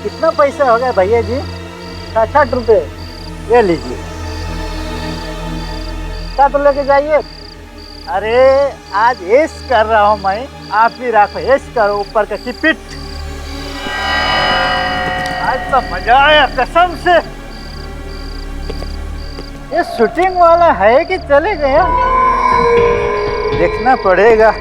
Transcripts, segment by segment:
कितना पैसा हो गया भैया जी? 60 रुपए ये लीजिए। तो लेके जाइए। अरे आज ऐश कर रहा हूँ मैं, आप भी रखो, ऐश करो ऊपर का किपिट। आज तो मजा आया कसम से। ये शूटिंग वाला है कि चले गया? देखना पड़ेगा।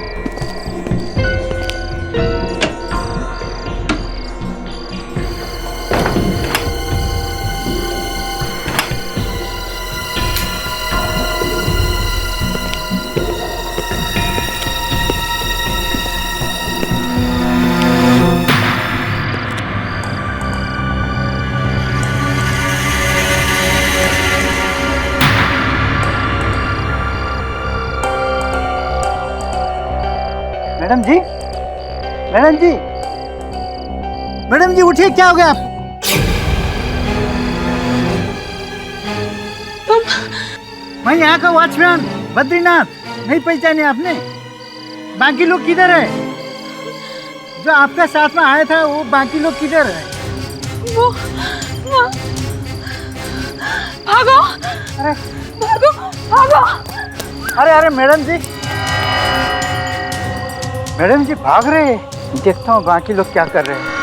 मैडम जी, मैडम जी, मैडम जी उठिए, क्या हो गया? तुम? मैं यहाँ का वॉचमैन बद्रीनाथ। नहीं पहचाने आपने? बाकी लोग किधर है? जो आपका साथ में आया था वो बाकी लोग किधर है? वो भागो! अरे भागो! भागो! अरे अरे मैडम जी, मैडम जी भाग रहे हैं। देखता हूँ बाकी लोग क्या कर रहे हैं।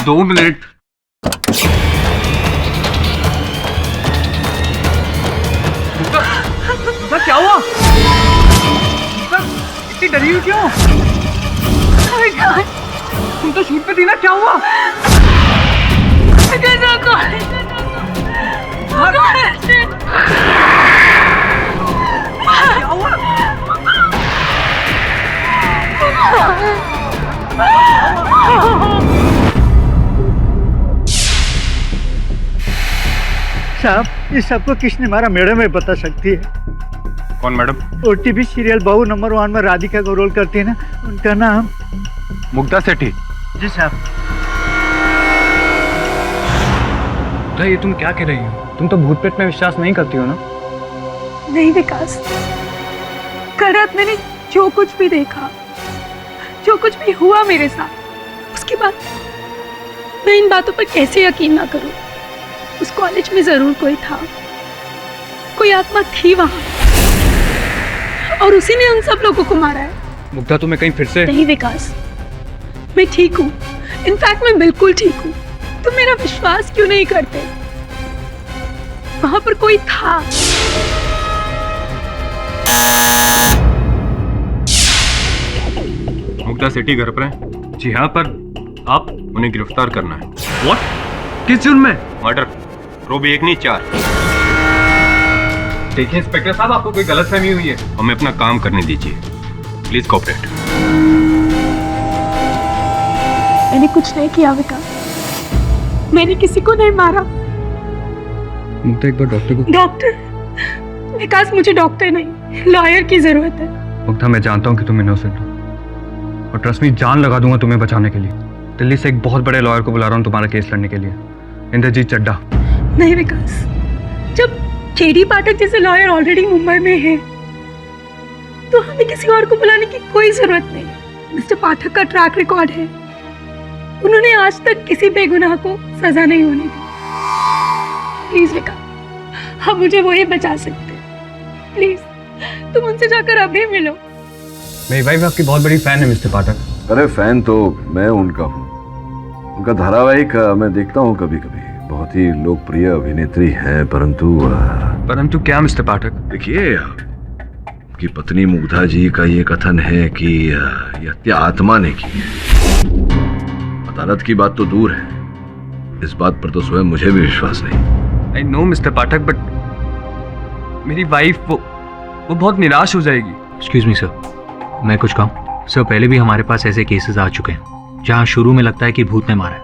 दो मिनट। क्या हुआ? इतनी डरी हुई क्यों? तुम तो शूट पे थी ना, क्या हुआ? क्या हुआ? साहब इस सबको किसने मारा? मैडम है, बता सकती है? कौन मैडम? ओटीवी सीरियल बहू नंबर 1 में राधिका को रोल करती है ना, उनका नाम मुग्धा सेठी। जी साहब। तो ये तुम क्या कह रही हो? तुम तो भूत प्रेत में विश्वास नहीं करती हो ना? नहीं विकास, कल रात मैंने जो कुछ भी देखा, जो कुछ भी हुआ मेरे साथ, उसके बाद मैं इन बातों पर कैसे यकीन ना करूं? उस कॉलेज में जरूर कोई था, कोई आत्मा थी वहां, और उसी ने उन सब लोगों को मारा है। मुग्धा तुम्हें कहीं फिर से? नहीं विकास, मैं ठीक हूँ। इनफैक्ट मैं बिल्कुल ठीक हूँ। तुम मेरा विश्वास क्यों नहीं करते? वहां पर कोई था। मुग्धा सेठी घर पर है? जी हाँ, पर आप उन्हें गिरफ्तार करना है। व्हाट? किस जुर्म में? मर्डर। रोब 1 नहीं 4। देखिए इंस्पेक्टर साहब, आपको कोई गलतफहमी हुई है। हमें अपना काम करने दीजिए, प्लीज कोऑपरेट। मैंने कुछ नहीं किया विकास, मैंने किसी को नहीं मारा। मुग्धा, एक बार डॉक्टर को। डॉक्टर? विकास, मुझे डॉक्टर नहीं, लॉयर की जरूरत है। मुग्धा, मैं जानता हूँ कि तुम इनोसेंट हो और ट्रस्ट मी, जान लगा दूंगा तुम्हें बचाने के लिए। दिल्ली से एक बहुत बड़े लॉयर को बुला रहा हूँ तुम्हारा केस लड़ने के लिए, इंद्रजीत चड्ढा। नहीं विकास, जब केडी पाठक जैसे लॉयर ऑलरेडी मुंबई में है तो हमें किसी और को बुलाने की कोई जरूरत नहीं। मिस्टर पाठक का ट्रैक रिकॉर्ड है, उन्होंने आज तक किसी बेगुनाह को सजा नहीं होने दी। प्लीज विकास, अब मुझे वही बचा सकते हैं। प्लीज तुम उनसे जाकर अभी मिलो। मेरी वाइफ आपकी बहुत बड़ी फैन है मिस्टर पाठक। अरे फैन तो मैं उनका हूँ, उनका धारावाहिक मैं देखता हूँ कभी कभी। बहुत ही लोकप्रिय अभिनेत्री हैं, परंतु क्या मिस्टर पाठक? देखिए, उनकी पत्नी मुग्धा जी का ये कथन है कि ये हत्या आत्मा ने की है। अदालत की बात तो दूर है, इस बात पर तो स्वयं मुझे भी विश्वास नहीं। I know mister Pathak, but मेरी वाइफ वो बहुत निराश हो जाएगी। एक्सक्यूज मी सर, मैं कुछ कहूँ? सर, पहले भी हमारे पास ऐसे केसेस आ चुके हैं जहाँ शुरू में लगता है कि भूत ने मारा है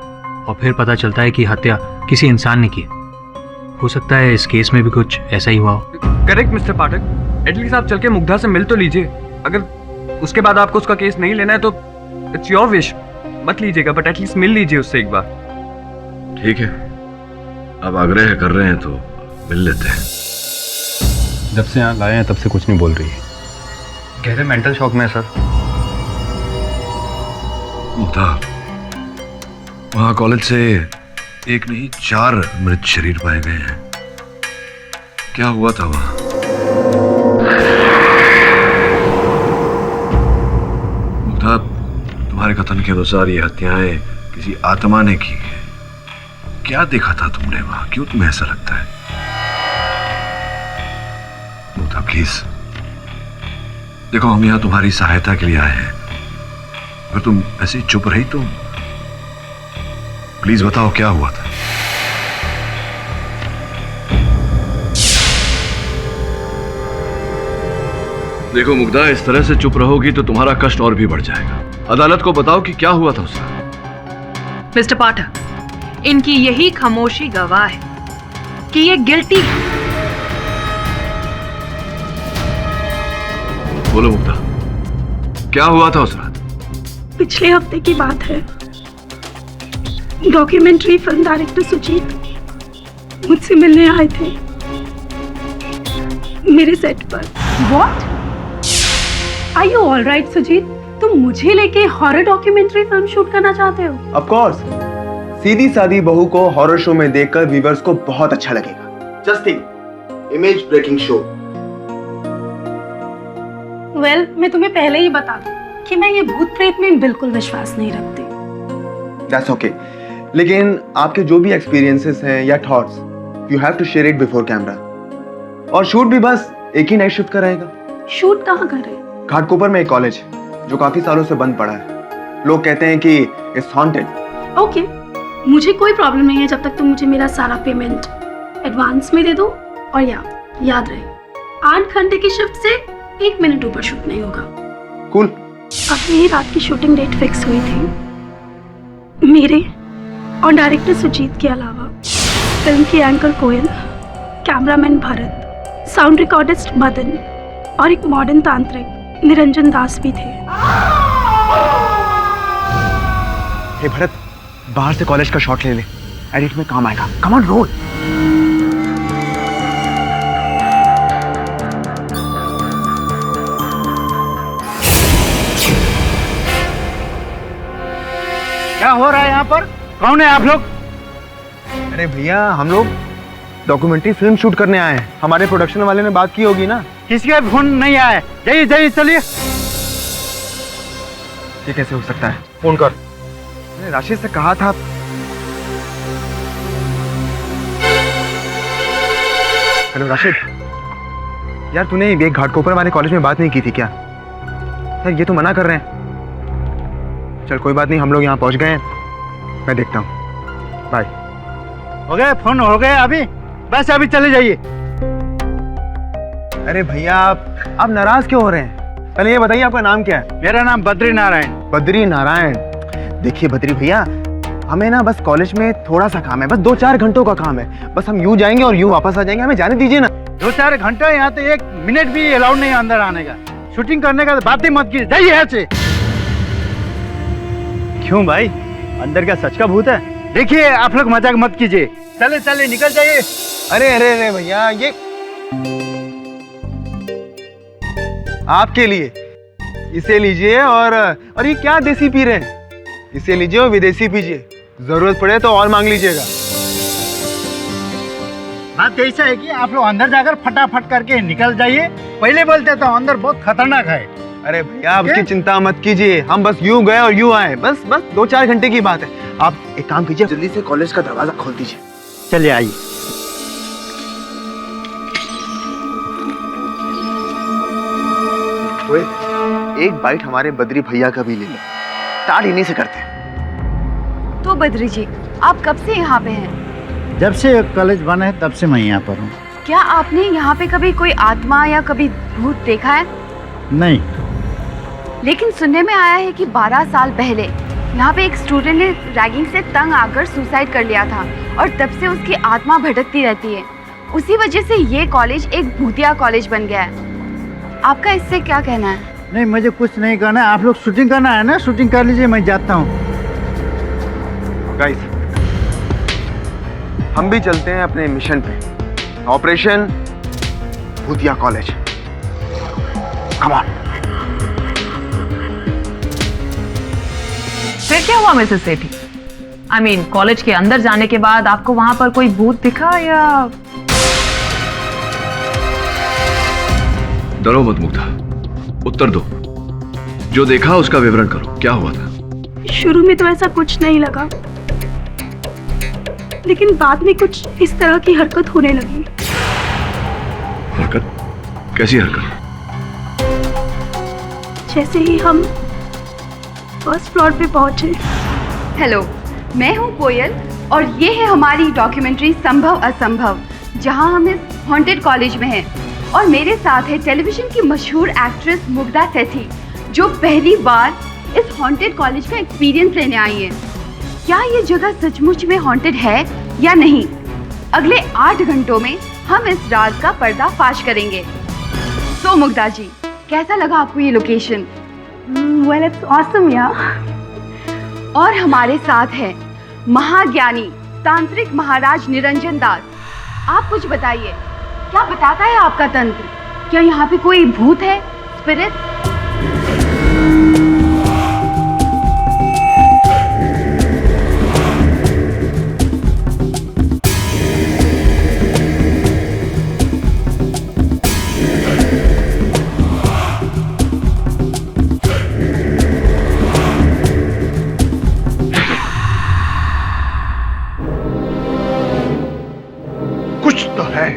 और फिर पता चलता है कि हत्या किसी इंसान ने की है। हो सकता है इस केस में भी कुछ ऐसा ही हुआ हो। करेक्ट मिस्टर पाठक, एटलीस्ट आप चल के मुग्धा से मिल तो लीजिए। अगर उसके बाद आपको उसका केस नहीं लेना है तो इट्स योर विश, मत लीजिएगा, बट एटलीस्ट मिल लीजिए उससे एक बार। ठीक है, अब आग्रह कर रहे हैं तो मिल लेते हैं। जब से यहाँ लाए हैं तब से कुछ नहीं बोल रही है, गहरे मेंटल शॉक में है सर। मुग्धा, वहाँ कॉलेज से 1 नहीं 4 मृत शरीर पाए गए हैं। क्या हुआ था वहाँ? मुग्धा, तुम्हारे कथन के अनुसार ये हत्याएं किसी आत्मा ने की है। क्या देखा था तुमने वहाँ? क्यों तुम्हें ऐसा लगता है? मुग्धा प्लीज, देखो हम यहाँ तुम्हारी सहायता के लिए आए हैं। अगर तुम ऐसे ही चुप रही तो प्लीज बताओ क्या हुआ था। देखो मुग्धा, इस तरह से चुप रहोगी तो तुम्हारा कष्ट और भी बढ़ जाएगा। अदालत को बताओ कि क्या हुआ था उसका। मिस्टर पाठक, इनकी यही खामोशी गवाह है कि ये गिल्टी है। बोलो मुग्धा, क्या हुआ था उस रात? पिछले हफ्ते की बात है, डॉक्यूमेंट्री फिल्म डायरेक्टर सुजीत मुझसे मिलने आए थे मेरे सेट पर। What? Are you all right, Sujit? तुम मुझे लेके हॉरर डॉक्यूमेंट्री फिल्म शूट करना चाहते हो? Of course, सीधी सादी बहू को हॉरर शो में देखकर व्यूअर्स को बहुत अच्छा लगेगा। Just think, image breaking show. Well, मैं तुम्हें पहले ही बता दूं कि मैं ये भूत प्रेत में बिल्कुल विश्वास नहीं रखती। That's okay. लेकिन आपके जो भी एक्सपीरियंसेस हैं या thoughts, you have to share it before camera. और शूट भी बस एक ही नाइट शिफ्ट का रहेगा। शूट कहाँ कर रहे हैं? घाटकोपर में एक कॉलेज जो काफी सालों से बंद पड़ा है। लोग कहते हैं कि इट्स हॉन्टेड। ओके, मुझे कोई प्रॉब्लम नहीं है जब तक तुम मुझे मेरा सारा पेमेंट एडवांस में दे दो। और याद रहे, 8 घंटे की शिफ्ट से 1 मिनट ऊपर शूट नहीं होगा। कूल। अब यही रात की शूटिंग डेट फिक्स हुई थी। मेरे और डायरेक्टर सुजीत के अलावा फिल्म की anchor Koyal, cameraman Bharat, sound recordist Madan और एक मॉडर्न तांत्रिक निरंजन दास भी थे। हे भरत, बाहर से कॉलेज का शॉट ले ले, एडिट में काम आएगा। Come on, roll. क्या हो रहा है यहाँ पर? कौन है आप लोग? अरे भैया, हम लोग डॉक्यूमेंट्री फिल्म शूट करने आए हैं। हमारे प्रोडक्शन वाले ने बात की होगी ना। किसी का फोन नहीं आया। जाइए जाइए, चलिए। ये कैसे हो सकता है? फोन कर। मैंने राशि से कहा था। हेलो राशिद, यार तूने ये घाटकोपर वाले कॉलेज में बात नहीं की थी क्या? यार ये तो मना कर रहे हैं। चल कोई बात नहीं, हम लोग यहाँ पहुँच गए हैं, मैं देखता हूँ। बाय। हो गए फोन हो गए अभी, बस अभी चले जाइए। अरे भैया आप नाराज क्यों हो रहे हैं? पहले ये बताइए आपका नाम क्या है? मेरा नाम बद्री नारायण। बद्री नारायण। देखिए बद्री भैया, हमें ना बस कॉलेज में थोड़ा सा काम है, बस 2-4 घंटों का काम है। बस हम यूं जाएंगे और यूं वापस आ जाएंगे, हमें जाने दीजिए ना। 2-4 घंटे यहाँ तो 1 मिनट भी अलाउड नहीं अंदर आने का। शूटिंग करने का बात ही मत कीजिए, जाइए यहाँ से। क्यों भाई, अंदर क्या सच का भूत है? देखिए आप लोग मजाक मत कीजिए, चले चले निकल जाइए। अरे अरे अरे भैया, ये आपके लिए, इसे लीजिए। और ये क्या देसी पी रहे हैं? इसे लीजिए और विदेशी पीजिए, जरूरत पड़े तो और मांग लीजिएगा। बात ऐसा है कि आप लोग अंदर जाकर फटाफट करके निकल जाइए। पहले बोलते तो अंदर बहुत खतरनाक है। अरे भैया आप उसकी चिंता मत कीजिए, हम बस यूं गए और यूं आए, बस 2-4 घंटे की बात है। आप एक काम कीजिए, जल्दी से कॉलेज का दरवाजा खोल दीजिए। चलिए आइए। ओए, एक बाइट हमारे बद्री भैया का भी ले लो, स्टार्ट इन्हीं से करते हैं। तो बद्री जी, आप कब से यहाँ पे हैं? जब से कॉलेज बना है तब से मैं यहाँ पर हूँ। क्या आपने यहाँ पे कभी कोई आत्मा या कभी भूत देखा है? नहीं। लेकिन सुनने में आया है कि 12 साल पहले यहाँ पे एक स्टूडेंट ने रैगिंग से तंग आकर सुसाइड कर लिया था और तब से उसकी आत्मा भटकती रहती है। उसी वजह से ये कॉलेज एक भूतिया कॉलेज बन गया है। आपका इससे क्या कहना है? नहीं, मुझे कुछ नहीं करना है। आप लोग शूटिंग करना है ना, शूटिंग कर लीजिए, मैं जाता हूँ। गाइस, हम भी चलते हैं अपने मिशन पे, ऑपरेशन भूतिया कॉलेज। Come on. फिर क्या हुआ Mrs Sethi? I mean college के अंदर जाने के बाद आपको वहां पर कोई भूत दिखा या? डरो मत मुग्धा, उत्तर दो। जो देखा उसका विवरण करो, क्या हुआ था? शुरू में तो ऐसा कुछ नहीं लगा, लेकिन बाद में कुछ इस तरह की हरकत होने लगी। हरकत? कैसी हरकत? जैसे ही हम फर्स्ट फ्लोर पे पहुंचे। हेलो, मैं हूँ कोयल और ये है हमारी डॉक्यूमेंट्री संभव असंभव, जहाँ हम इस हॉन्टेड कॉलेज में हैं। और मेरे साथ है टेलीविजन की मशहूर एक्ट्रेस मुग्धा सेठी, जो पहली बार इस हॉन्टेड कॉलेज का एक्सपीरियंस लेने आई है। क्या ये जगह सचमुच में हॉन्टेड है या नहीं? अगले 8 घंटों में हम इस राज का पर्दाफाश करेंगे। तो मुग्धा जी, कैसा लगा आपको ये लोकेशन? वेल, इट्स ऑसम या। और हमारे साथ है महाज्ञानी तांत्रिक महाराज निरंजन दास। आप कुछ बताइए, क्या बताता है आपका तंत्र? क्या यहाँ पे कोई भूत है, स्पिरिट? कुछ तो है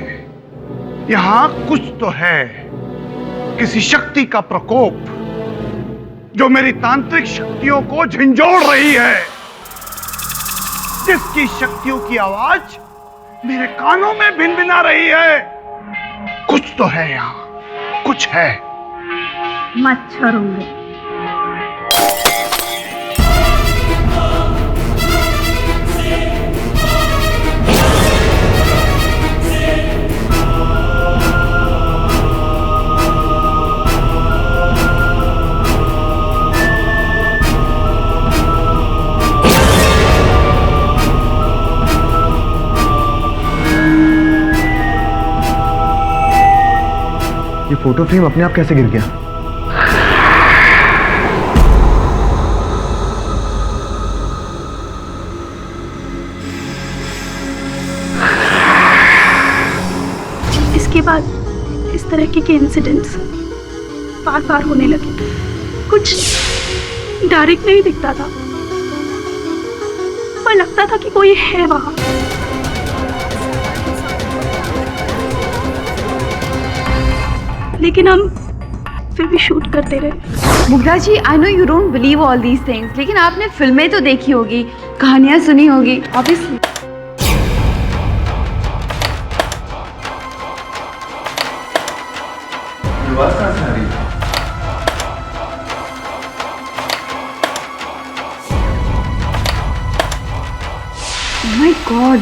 यहाँ, कुछ तो है। किसी शक्ति का प्रकोप जो मेरी तांत्रिक शक्तियों को झंझोड़ रही है, जिसकी शक्तियों की आवाज मेरे कानों में भिनभिना रही है। कुछ तो है यहाँ, कुछ है। मच्छर होंगे। ये फोटो फ्रेम अपने आप कैसे गिर गया? इसके बाद इस तरह के इंसिडेंट्स बार बार होने लगे। कुछ डायरेक्ट नहीं दिखता था, पर लगता था कि कोई है वहां। लेकिन हम फिर भी शूट करते रहे। Mugdha ji, I know you don't believe all these things, लेकिन आपने फिल्में तो देखी होगी, कहानियां सुनी होगी, ऑब्वियसली। माय गॉड,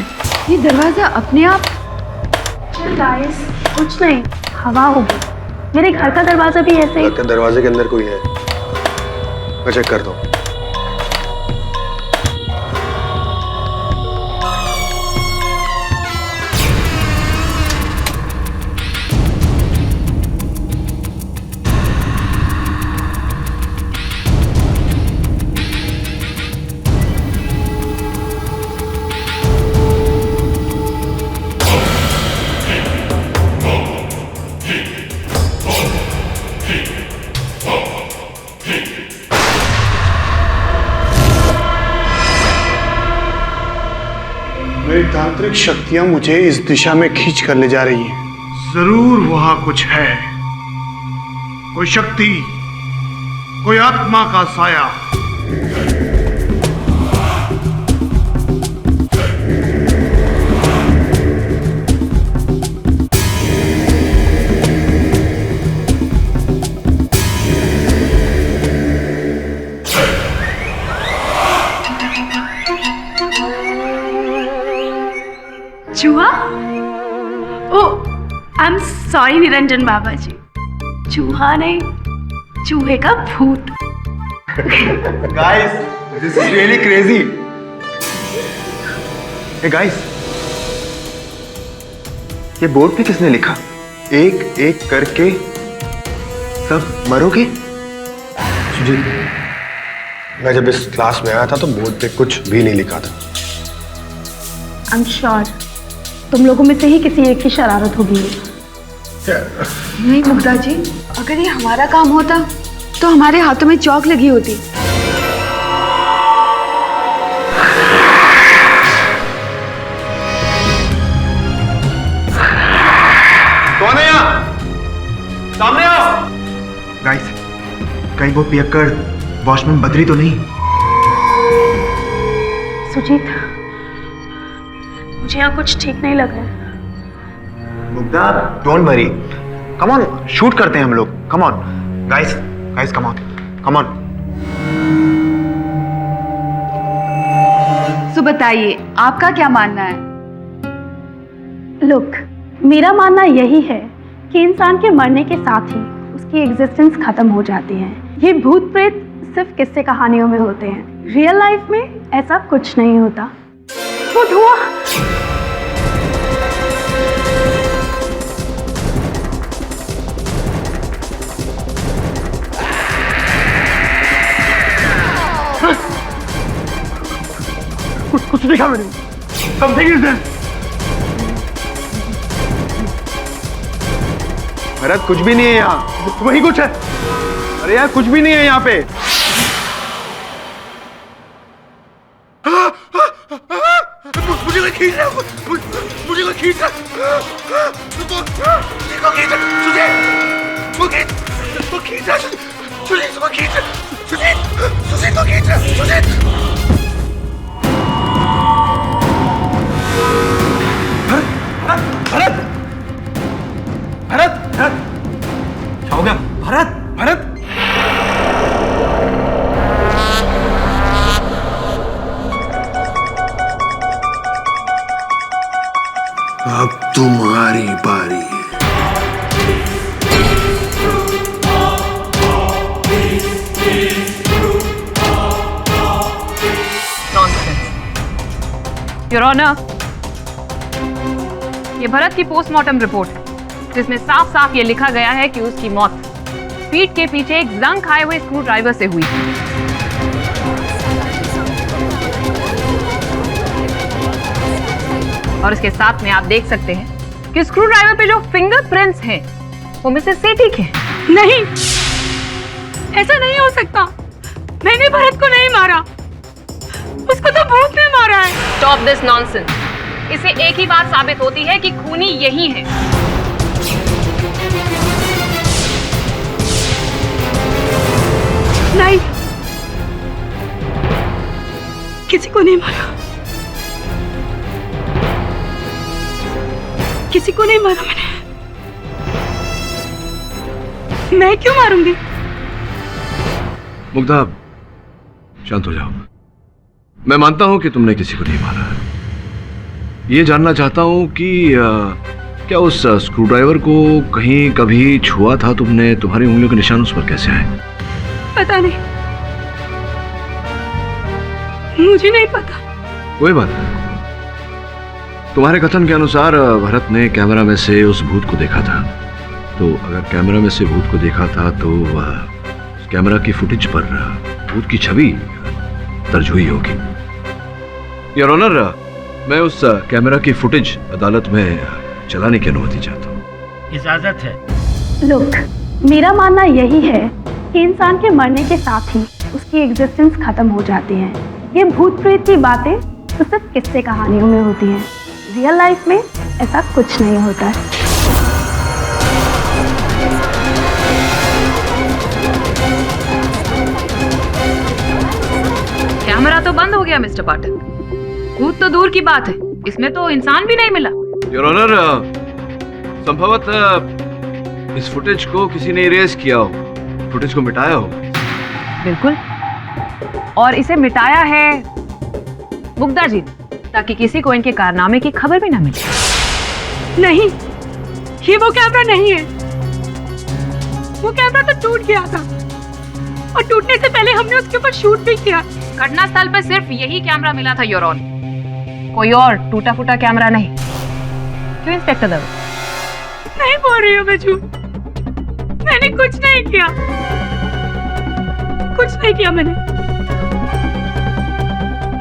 ये दरवाजा अपने आप। गाइस, कुछ नहीं, हवा होगी। मेरे घर का दरवाजा भी ऐसे ही। दरवाजे के अंदर कोई है, मैं चेक करता हूँ। मेरी तांत्रिक शक्तियां मुझे इस दिशा में खींच कर ले जा रही हैं। जरूर वहां कुछ है, कोई शक्ति, कोई आत्मा का साया। चूहा? ओ, आई एम सॉरी निरंजन बाबा जी, चूहा नहीं, चूहे का भूत। Guys, this is really crazy. Hey guys, ये बोर्ड पे किसने लिखा? एक एक करके सब मरोगे? जी, मैं जब इस क्लास में आया था तो बोर्ड पे कुछ भी नहीं लिखा था। आई एम श्योर तुम लोगों में से ही किसी एक की शरारत होगी। नहीं मुग्धा जी, अगर ये हमारा काम होता तो हमारे हाथों में चौक लगी होती। कौन है यहाँ? सामने आओ। गाइस, कहीं वो पियक्कड़ वॉचमैन बद्री तो नहीं? सुजीत, मुझे यहाँ कुछ ठीक नहीं लग रहा है। Mugdha, don't worry, come on, shoot करते हैं हम लोग, come on guys, guys come on, come on. तो बताइए, आपका क्या मानना है? लुक, मेरा मानना यही है कि इंसान के मरने के साथ ही उसकी एग्जिस्टेंस खत्म हो जाती है। ये भूत प्रेत सिर्फ किस्से कहानियों में होते हैं, रियल लाइफ में ऐसा कुछ नहीं होता। वो धुआं, कुछ देखा मैंने। Something is there. भरत, कुछ भी नहीं है यहाँ, वही कुछ है। अरे यार, कुछ भी नहीं है यहाँ पे। मुझे कोई खींच रहा है, मुझे कोई खींच रहा है, वो खींच रहा है, भरत, भरत, भरत, क्या हो गया? भरत, भरत, अब तुम्हारी बारी है। योर ऑनर, ये भरत की पोस्टमार्टम रिपोर्ट है, जिसमें साफ साफ ये लिखा गया है कि उसकी मौत पीठ के पीछे एक जंग खाए हुए स्क्रू ड्राइवर से हुई। और इसके साथ में आप देख सकते हैं कि स्क्रू ड्राइवर पे जो फिंगरप्रिंट्स हैं वो मिसेस सेठी के। नहीं, ऐसा नहीं हो सकता। मैंने भरत को नहीं मारा, उसको तो भूत ने मारा है। Stop this nonsense. इससे एक ही बात साबित होती है कि खूनी यही है। नहीं, किसी को नहीं मारा, किसी को नहीं मारा मैंने। मैं क्यों मारूंगी? मुग्धा, शांत हो जाओ। मैं मानता हूं कि तुमने किसी को नहीं मारा। ये जानना चाहता हूं कि क्या उस स्क्रू ड्राइवर को कहीं कभी छुआ था तुमने? तुम्हारी उंगलियों के निशान उस पर कैसे आए? पता नहीं, मुझे नहीं पता। कोई बात नहीं। तुम्हारे कथन के अनुसार भरत ने कैमरा में से उस भूत को देखा था, तो अगर कैमरा में से भूत को देखा था तो उस कैमरा की फुटेज पर भूत की छवि दर्ज हुई होगी। योर ऑनर, मैं उस कैमरा की फुटेज अदालत में चलाने की अनुमति चाहता हूँ। इजाजत है। लुक, मेरा मानना यही है कि इंसान के मरने के साथ ही उसकी एग्जिस्टेंस खत्म हो जाती है। ये भूत प्रेत की बातें तो सिर्फ किस्से कहानियों में होती हैं। रियल लाइफ में ऐसा कुछ नहीं होता है। कैमरा तो बंद हो गया मिस्टर पाठक। भूत तो दूर की बात है, इसमें तो इंसान भी नहीं मिला। योर ऑनर, संभवतः इस फुटेज को किसी ने इरेज किया हो, फुटेज को मिटाया हो। बिल्कुल, और इसे मिटाया है मुग्धा जी, ताकि किसी को इनके कारनामे की खबर भी ना मिले। नहीं, ये वो कैमरा नहीं है। वो कैमरा तो टूट गया था, और टूटने से पहले हमने उसके ऊपर शूट भी किया। घटना स्थल पर सिर्फ यही कैमरा मिला था योर ऑनर, कोई और टूटा फूटा कैमरा नहीं। क्यों इंस्पेक्टर दवे? नहीं बोल रही हूँ मैं झूठ। मैंने कुछ नहीं किया, कुछ नहीं किया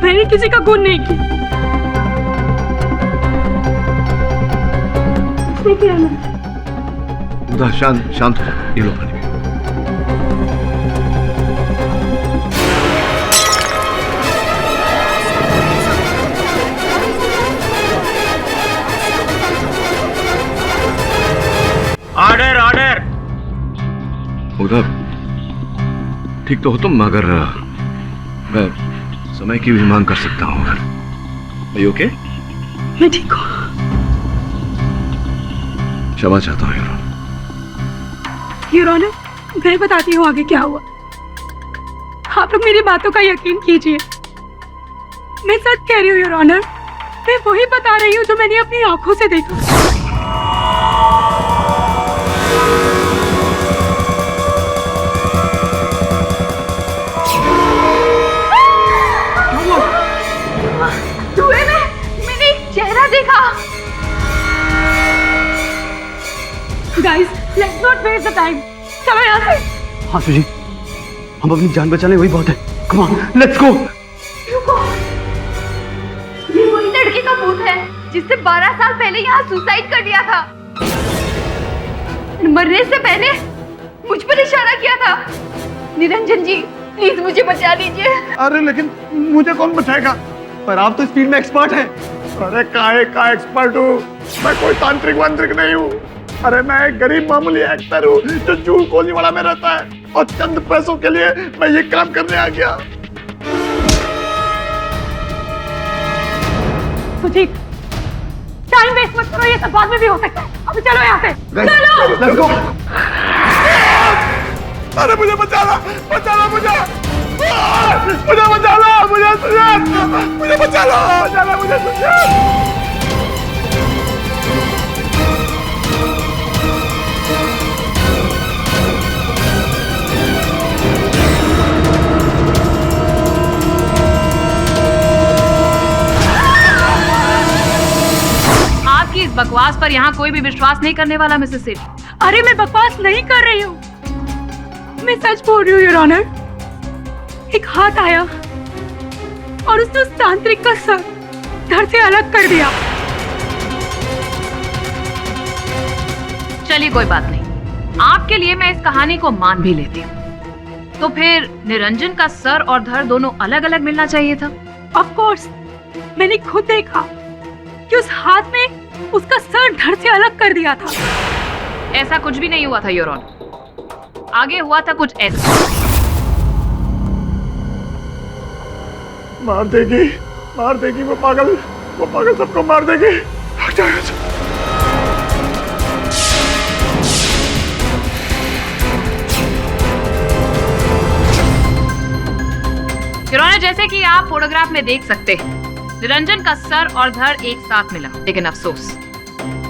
मैंने किसी का खून नहीं किया। नहीं किया मैंने। मुग्धा, शांत हो जाओ। ये लो पानी। Order order. मुग्धा, ठीक तो हो तुम, मगर मैं समय की भी मांग कर सकता हूँ। अगर ओके? मैं ठीक हूँ। क्षमा चाहता हूँ योर ऑनर, मैं बताती हूँ आगे क्या हुआ। आप लोग मेरी बातों का यकीन कीजिए, मैं सच कह रही हूँ योर ऑनर। मैं वही बता रही हूँ जो मैंने अपनी आंखों से देखा। धुएं में मैंने एक चेहरा देखा। Guys, let's not waste the time. चलो यहाँ से। हाँ सुजी, हम अपनी जान बचा ले, वही बहुत है। Come on, let's go. रुको, ये वही लड़के का भूत है जिसने 12 साल पहले यहाँ सुसाइड कर लिया था। मरने से पहले मुझ पर इशारा किया था। निरंजन जी, प्लीज मुझे बचा लीजिए। अरे लेकिन मुझे कौन बचाएगा? पर आप तो इस फील्ड में एक्सपर्ट हैं। अरे काहे का एक्सपर्ट हूँ मैं, कोई तांत्रिक वांत्रिक नहीं हूँ। अरे मैं एक गरीब मामूली एक्टर हूँ जो जूल कोलीवाड़ा में रहता है, और चंद पैसों के लिए मैं ये काम करने आ गया। सुजीत, टाइम वेस्ट मत करो, ये सब बाद में भी हो सकता है। अभी चलो यहाँ से। चलो। Let's go. अरे मुझे बचाना, बचाना मुझे बचाना, मुझे बचाना, मुझे सुनिए। आपकी इस बकवास पर यहाँ कोई भी विश्वास नहीं करने वाला मिसेस सेठी। अरे मैं बकवास नहीं कर रही हूँ, मैं सच बोल रही हूँ योर ऑनर। एक हाथ आया और उसने उस तांत्रिक का सर धड़ से अलग कर दिया। चलिए कोई बात नहीं, आपके लिए मैं इस कहानी को मान भी लेती हूँ। तो फिर निरंजन का सर और धड़ दोनों अलग अलग मिलना चाहिए था। ऑफ कोर्स, मैंने खुद देखा कि उस हाथ में उसका सर धड़ से अलग कर दिया था। ऐसा कुछ भी नहीं हुआ था योर ऑनर, आगे हुआ था कुछ ऐसा। मार देगी वो पागल सबको मार देगी। भाग जाओ यहाँ से। योर जैसे कि आप फोटोग्राफ में देख सकते हैं, निरंजन का सर और धड़ एक साथ मिला, लेकिन अफसोस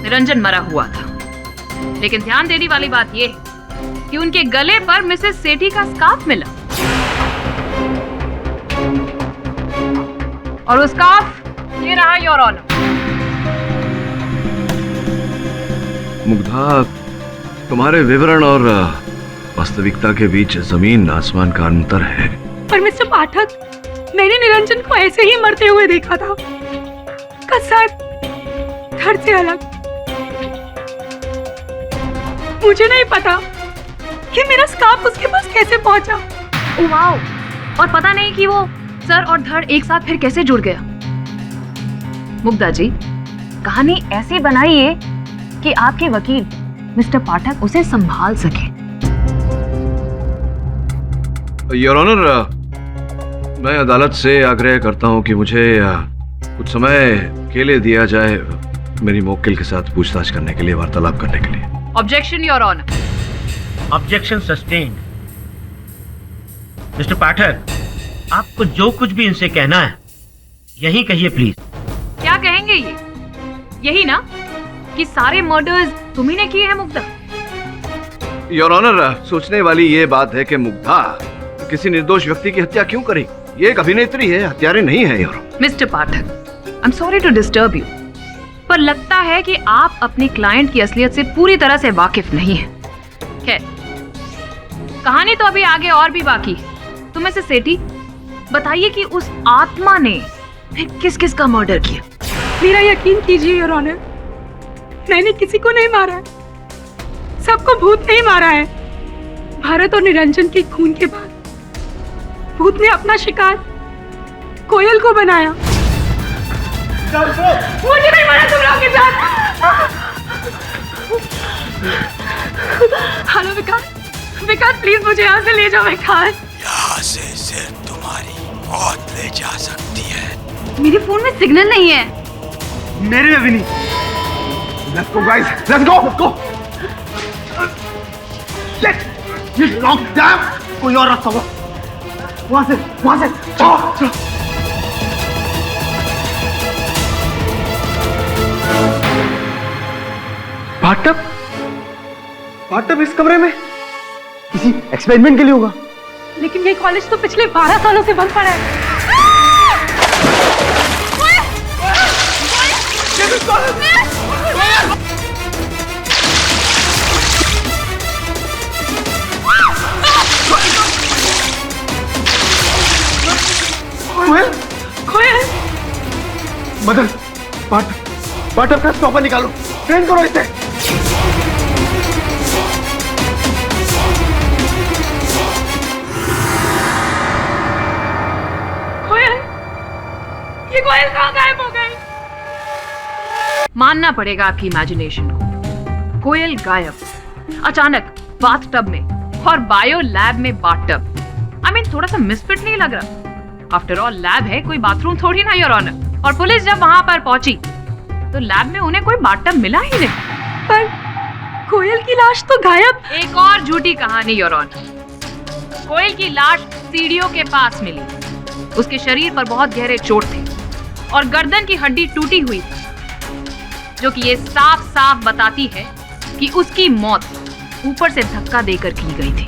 निरंजन मरा हुआ था। लेकिन ध्यान देने वाली बात यह है कि उनके गले पर मिसेस सेठी का स्कार्फ मिला, और वो स्कार्फ ये रहा योर ऑनर। मुग्धा, तुम्हारे विवरण और वास्तविकता के बीच जमीन आसमान का अंतर है। पर मिस्टर पाठक, मैंने निरंजन को ऐसे ही मरते हुए देखा था, का सर धड़ से अलग। मुझे नहीं पता कि मेरा स्कार्फ उसके पास कैसे पहुंचा। ओ वाओ, और पता नहीं कि वो सर और धड़ एक साथ फिर कैसे जुड़ गया। मुग्धा जी, कहानी ऐसी बनाइए कि आपके वकील मिस्टर पाठक उसे संभाल सके। योर ऑनर, मैं अदालत से आग्रह करता हूं कि मुझे कुछ समय के लिए दिया जाए मेरी मुवक्किल के साथ पूछताछ करने के लिए, वार्तालाप करने के लिए। Objection your honour. Objection sustained. Mister Pathak, आपको जो कुछ भी इनसे कहना है यही कहिए प्लीज। क्या कहेंगे ये? यही ना कि सारे मर्डर्स तुम ही ने किए हैं मुग्धा? योर ऑनर, सोचने वाली ये बात है कि मुग्धा किसी निर्दोष व्यक्ति की हत्या क्यों करेगी? ये एक अभिनेत्री है, हत्यारे नहीं है। Your mister Pathak, I am sorry to disturb you, पर लगता है कि आप अपने क्लाइंट की असलियत से पूरी तरह से वाकिफ नहीं हैं। खैर, कहानी तो अभी आगे और भी बाकी है। तो मिसेस सेठी, बताइए कि उस आत्मा ने फिर किस किस का मर्डर किया? मेरा यकीन कीजिए योर ऑनर, मैंने किसी को नहीं मारा है, सबको भूत नहीं मारा है। भारत और निरंजन के खून के बाद भूत ने अपना शिकार कोयल को बनाया। मुझे नहीं मारा तुम लोगों के साथ। हेलो विकास, विकास प्लीज मुझे यहाँ से ले जाओ। विकास, यहाँ से सिर्फ तुम्हारी मौत ले जा सकती है। मेरे फोन में सिग्नल नहीं है। मेरे में भी नहीं। Let's go guys, let's go. Let's lock down. कोई और रास्ता होगा। वहाँ से चलो। पार्टनर इस कमरे में किसी एक्सपेरिमेंट के लिए होगा। लेकिन ये कॉलेज तो पिछले 12 सालों से बंद पड़ा है। कोयल, मदन, पार्टनर का स्टॉपर निकालो, ट्रेन करो इसे। ये कोयल कहाँ गायब हो गई? मानना पड़ेगा आपकी इमेजिनेशन को। कोयल गायब अचानक बाथटब में, और बायो लैब में बाथटब। आई मीन, थोड़ा सा मिसफिट नहीं लग रहा? आफ्टर ऑल लैब है, कोई बाथरूम थोड़ी ना योर ऑनर। और पुलिस जब वहां पर पहुंची तो लैब में उन्हें कोई बाथटब मिला ही नहीं। पर कोयल की लाश तो गायब। एक और झूठी कहानी योर ऑनर। कोयल की लाश सीढ़ियों के पास मिली। उसके शरीर पर बहुत गहरे चोट थे और गर्दन की हड्डी टूटी हुई थी, जो कि ये साफ साफ बताती है कि उसकी मौत ऊपर से धक्का देकर की गई थी।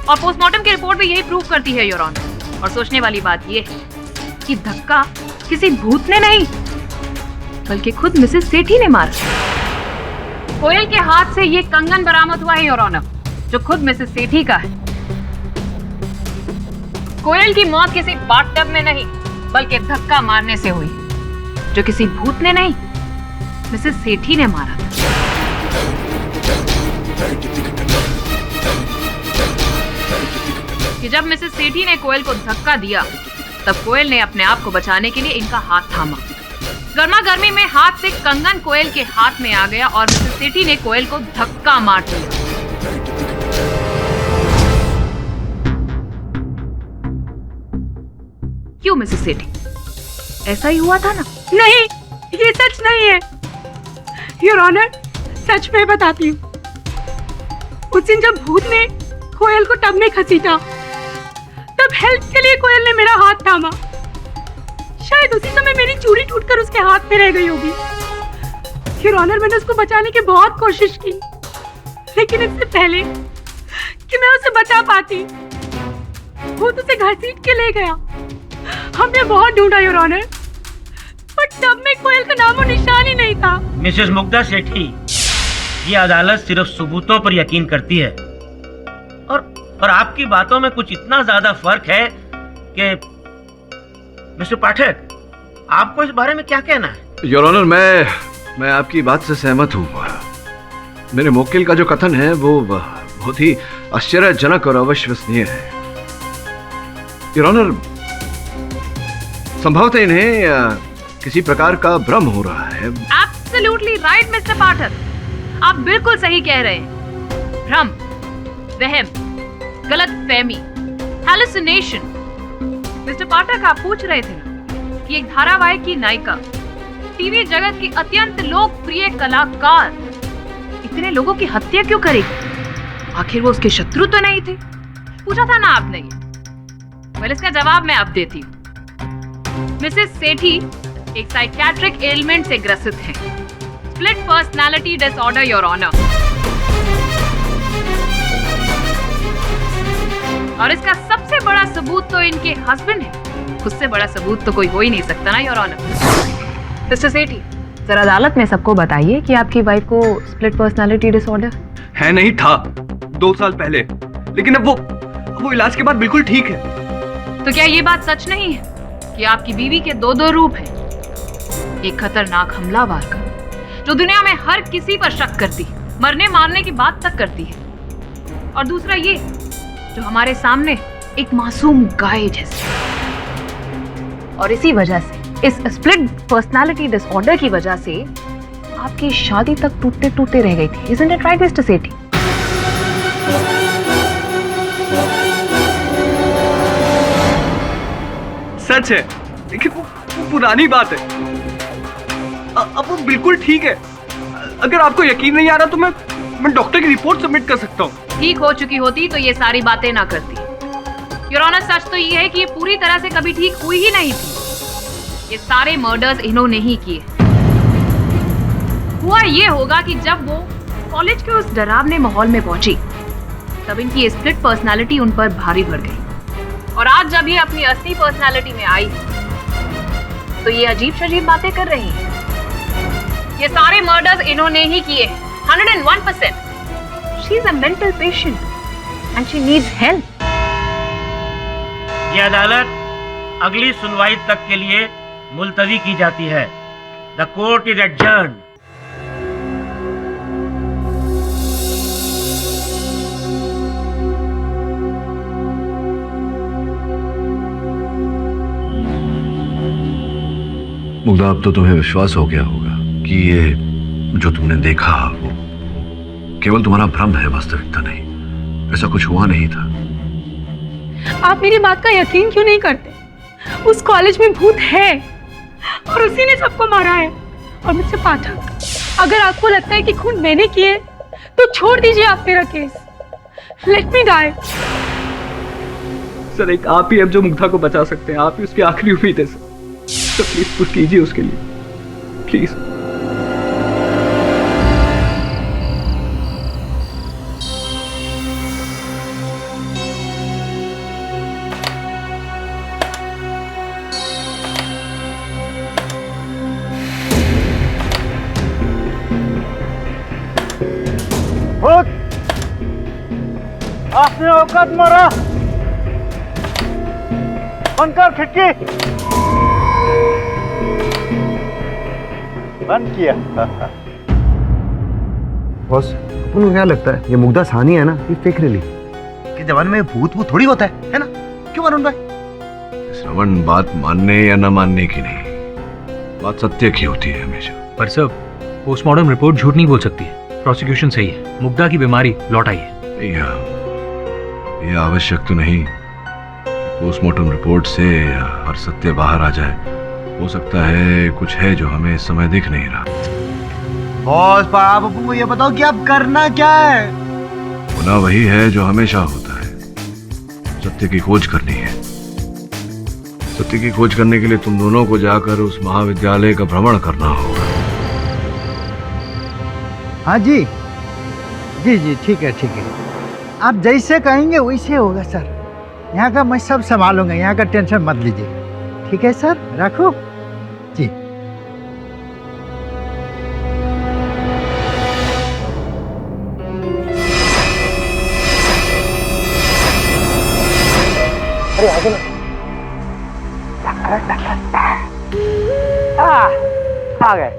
और पोस्टमार्टम की रिपोर्ट भी यही प्रूव करती है योर ऑनर। और सोचने वाली बात यह है कि धक्का किसी भूत ने नहीं, बल्कि खुद मिसेस सेठी ने मारा। कोयल के हाथ से ये कंगन बरामद हुआ है योर ऑनर, जो खुद मिसेस सेठी का है। कोयल की मौत किसी बाथटब में नहीं, बल्कि धक्का मारने से हुई, जो किसी भूत ने नहीं, मिसेस सेठी ने मारा था। कि जब मिसेस सेठी ने कोयल को धक्का दिया, तब कोयल ने अपने आप को बचाने के लिए इनका हाथ थामा। गर्मा गर्मी में हाथ से कंगन कोयल के हाथ में आ गया और मिसेस सेठी ने कोयल को धक्का मार दिया। क्यों मिसेस सेठी? ऐसा ही हुआ था ना? नहीं, ये सच नहीं है योर ऑनर। सच में बताती हूँ, उस दिन जब भूत ने कोयल को टब में घसीटा, तब हेल्प के लिए कोयल ने मेरा हाथ थामा। शायद उसी समय मेरी चूड़ी टूटकर उसके हाथ में रह गई होगी। योर ऑनर, मैंने उसको बचाने की बहुत कोशिश की, लेकिन इससे पहले कि मैं उसे बचा पाती, भूत उसे घसीट के ले गया। हमने बहुत ढूंढा योर ऑनर, पर टब में कोयल का नामो निशान ही नहीं था। मिसेस मुग्धा सेठी, ये अदालत सिर्फ सबूतों पर यकीन करती है, और आपकी बातों में कुछ इतना ज्यादा फर्क है कि मिस्टर पाठक, आपको इस बारे में क्या कहना है? योर ऑनर, मैं आपकी बात से सहमत हूँ। मेरे मुवक्किल का जो कथन है वो बहुत ही आश्चर्यजनक और अविश्वसनीय है। योर ऑनर, संभवतः इन्हें किसी प्रकार का भ्रम हो रहा है। एब्सोल्युटली राइट मिस्टर पाठक, आप बिल्कुल सही कह रहे हैं। भ्रम, वहम, गलतफहमी, हैलुसिनेशन। मिस्टर पाठक, आप पूछ रहे थे ना कि एक धारावाहिक की नायिका, टीवी जगत की अत्यंत लोकप्रिय कलाकार इतने लोगों की हत्या क्यों करेगी? आखिर वो उसके शत्रु तो नहीं थे? पूछा था ना आपने ये। वेल, इसका जवाब मैं अब देती हूँ। मिसेस सेठी एक साइकियाट्रिक एलिमेंट से ग्रसित हैं, split personality disorder your honour. और इसका सबसे बड़ा सबूत तो इनके हस्बैंड है। उससे बड़ा सबूत तो कोई हो ही नहीं सकता ना your honour. Mister Sethi, sir अदालत में सबको बताइए कि आपकी वाइफ को स्प्लिट पर्सनालिटी डिसऑर्डर है। नहीं था 2 साल पहले, लेकिन अब वो इलाज के बाद बिल्कुल ठीक है। तो क्या ये बात सच नहीं है कि आपकी बीवी के 2 रूप हैं? एक खतरनाक हमलावर का, जो दुनिया में हर किसी पर शक करती है, मरने मारने की बात तक करती है, और दूसरा ये जो हमारे सामने एक मासूम गाय जैसी। और इसी वजह से, इस स्प्लिट पर्सनालिटी डिसऑर्डर की वजह से आपकी शादी तक टूटते टूटते रह गई थी। इज़न्ट इट राइट मिस्टर सेठी? सच है, लेकिन वो पुरानी बात है। अब वो बिल्कुल ठीक है। अगर आपको यकीन नहीं आ रहा तो मैं डॉक्टर की रिपोर्ट सबमिट कर सकता हूँ। ठीक हो चुकी होती तो ये सारी बातें ना करती। योर ऑनर, सच तो ये है कि ये पूरी तरह से कभी ठीक हुई ही नहीं थी। ये सारे मर्डर्स इन्होंने ही किए। हुआ ये होगा कि जब वो कॉलेज के उस डरावने माहौल में पहुंची, तब इनकी स्प्लिट पर्सनालिटी उन पर भारी पड़ गई। और आज जब ये अपनी असली पर्सनालिटी में आई, तो ये अजीब शजीब बातें कर रही है। ये सारे मर्डर्स इन्होंने ही किए, 101%। She is a mental patient and she needs help. ये अदालत अगली सुनवाई तक के लिए मुलतवी की जाती है। The court is adjourned. Mugdha, अब तो तुम्हें विश्वास हो गया होगा कि ये जो तुमने देखा वो केवल तुम्हारा भ्रम है, वास्तविकता नहीं। ऐसा कुछ हुआ नहीं था। आप मेरी बात का यकीन क्यों नहीं करते? उस कॉलेज में भूत है और उसी ने सबको मारा है। और मिस्टर पाठक, अगर आपको लगता है कि खून मैंने किए, तो छोड़ दीजिए आप मेरा case. Let me die. Sir, एक आप ही अब जो मुग्धा को बचा सकते हैं। आप ही उसकी आखिरी उम्मीद है सर। तो प्लीज कुछ कीजिए उसके लिए, प्लीज। आपने औकात मारा, बंद कर खिड़की। बंद किया। बॉस, अपन को क्या लगता है ये मुग्धा सानी है ना, ये फेक रिली के जमाने में भूत वो थोड़ी होता है ना? क्यों वरुण भाई? श्रवण, बात मानने या न मानने की नहीं, बात सत्य की होती है हमेशा। पर सब पोस्टमार्टम रिपोर्ट झूठ नहीं बोल सकती है। प्रोसिक्यूशन सही है, मुग्धा की बीमारी लौट आई है। यह आवश्यक तो नहीं पोस्टमार्टम रिपोर्ट से हर सत्य बाहर आ जाए। हो सकता है कुछ है जो हमें इस समय दिख नहीं रहा। बॉस, पर आप अपन को ये बताओ कि आप करना क्या है? होना वही है जो हमेशा होता है, सत्य की खोज करनी है। सत्य की खोज करने के लिए तुम दोनों को जाकर उस महाविद्यालय का भ्रमण करना होगा। हाँ जी जी जी, ठीक है ठीक है, आप जैसे कहेंगे वैसे होगा सर। यहाँ का मैं सब संभालूंगा, यहाँ का टेंशन मत लीजिए। ठीक है सर, रखो जी। अरे आगे ना। आ गए।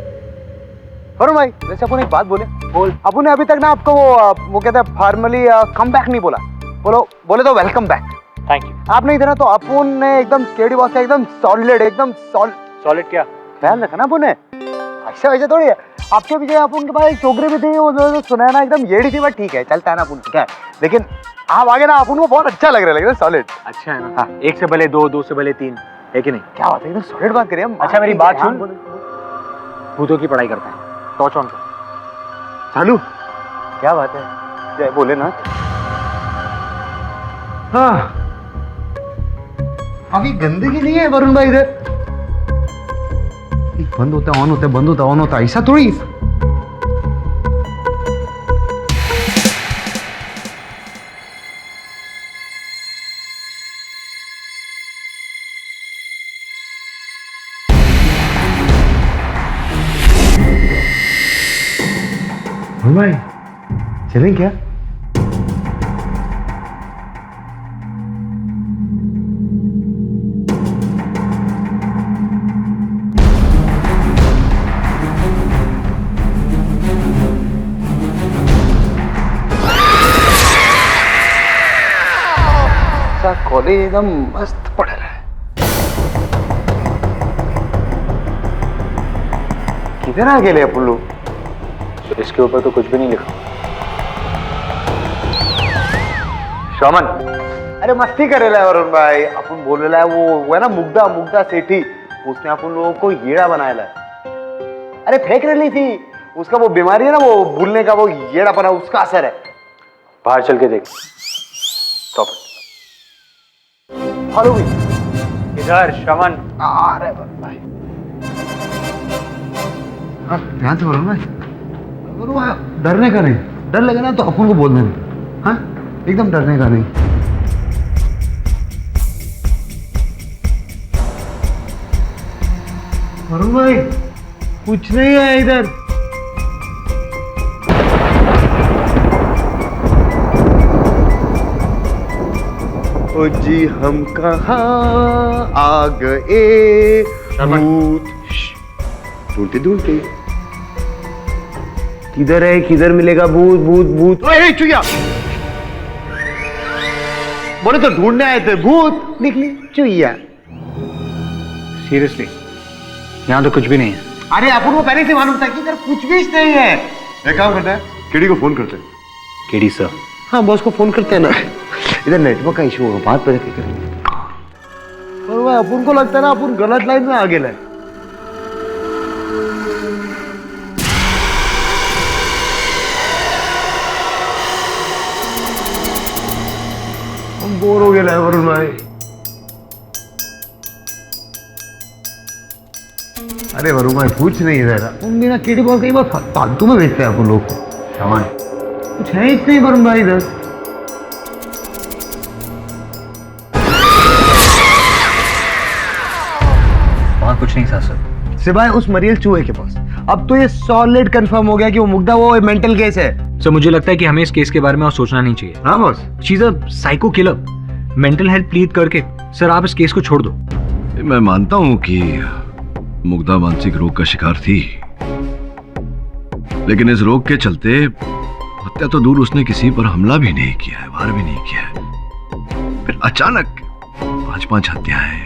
वरुण भाई, वैसे अपन एक बात बोले। बोल। अपन ने अभी तक ना आपको वो कहते हैं फॉर्मली कम बैक नहीं बोला। बोले तो वेलकम बैक। Thank you. आप नहीं थे ना तो अपन ने एकदम केडी बॉस का एकदम सॉलिड, एकदम सॉलिड क्या? ख्याल रखा ना अपन ने। ऐसा वैसे थोड़ी है। आपके पीछे अपन के पास एक चोकरी भी थी, वो जो सुना है ना एकदम येड़ी थी, बट ठीक है, चलता है ना अपन, ठीक है। लेकिन आप आगे ना अपन को बहुत अच्छा लग रहा है, सॉलिड। अच्छा है ना? हाँ। 1 से भले 2, 2 से भले 3, है कि नहीं? क्या बात है, एकदम सॉलिड बात करिए। अच्छा मेरी बात सुन, भूतों की पढ़ाई करता है, टॉर्च ऑन कर। चालू? क्या बात है, जय भोलेनाथ। हाँ, अभी गंदगी नहीं है वरुण भाई इधर। बंद होता है, ऑन होता है, बंद होता है, ऑन होता है, ऐसा थोड़ी। भाई चलें क्या? कॉलेज एकदम मस्त पढ़ रहा है। किधर आ गए अपन लोग? इसके ऊपर तो कुछ भी नहीं लिखा। शोमन, अरे मस्ती कर रहा है वरुण भाई। अपन बोल रहा है वो है ना मुग्धा सेठी, उसने अपन लोगों को येड़ा बनाया है। अरे फेंक रही थी, उसका वो बीमारी है ना, वो भूलने का, वो येड़ा बना, उसका असर है। बाहर चल के देख। स्टॉप। फॉलो भी इधर शमन। अरे वरुण भाई, हाँ ध्यान से वरुण भाई। डरने का नहीं, डर लगे ना तो अपन को बोलने नहीं। हाँ, एकदम डरने का नहीं। वरुण भाई कुछ नहीं है इधर। ओ जी हम कहाँ आ गए भूत। ढूंढते ढूंढते किधर है, किधर मिलेगा भूत भूत भूत। ओए चुया, बोले तो ढूंढने आए थे, भूत निकली चुया। सीरियसली यहाँ तो कुछ भी नहीं है। अरे अपन को पहले से मालूम था कि इधर कुछ भी नहीं है। एक काम करता है, केडी को फोन करते हैं। KD sir? हाँ बॉस को फोन करते हैं ना। इधर नेटवर्क का इशू होगा, बात पहले करेंगे। पर वह अपन को लगता है ना अपन गलत लाइन में आगे लाए। हम बोर हो गए वरुण भाई। अरे वरुण भाई कुछ नहीं इधर। तुम बिना केडी बॉल कई बार फालतू में बेचते हैं अपन लोग को। सामान कुछ है ही नहीं वरुण भाई इधर। वहाँ कुछ नहीं था सर, सिवाय उस मरियल चूहे के पास। अब तो ये सॉलिड कंफर्म हो गया कि वो मुग्धा वो मेंटल केस है। सर मुझे लगता है कि हमें इस केस के बारे में और सोचना नहीं चाहिए। हाँ boss, she is a psycho killer. Mental health plead करके सर आप इस केस को छोड़ दो। मैं मानता हूं कि मुग्धा मानसिक रोग का शिकार थी, लेकिन इस रोग के चलते हत्या तो दूर, उसने किसी पर हमला भी नहीं किया है, वार भी नहीं किया है। फिर अचानक 5-5 हत्याएं,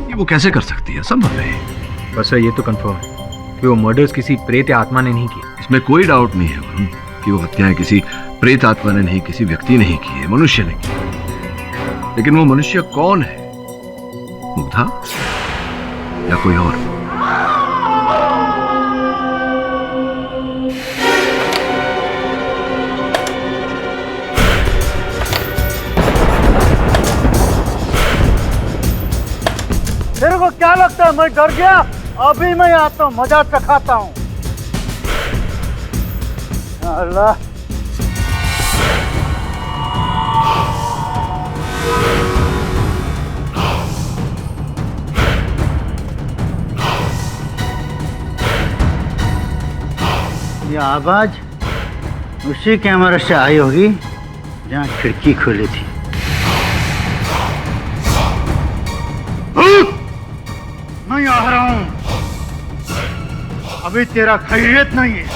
ये वो कैसे कर सकती है? संभव है? बस सर ये तो कंफर्म है कि वो मर्डर्स किसी प्रेत या आत्मा ने नहीं किए। इसमें कोई डाउट नहीं है वरुण कि वो हत्याएं किसी प्रेत आत्मा ने नहीं, किसी व्यक्ति ने नहीं की है, मनुष्य ने की। लेकिन वो मनुष्य कौन है? मुग्धा या कोई और? लगता है मैं डर गया। अभी मैं आता हूँ, मजा चखाता हूँ। अल्लाह, ये आवाज उसी कैमरे से आई होगी जहाँ खिड़की खुली थी। मैं आ रहा हूं, अभी तेरा खैरियत नहीं है।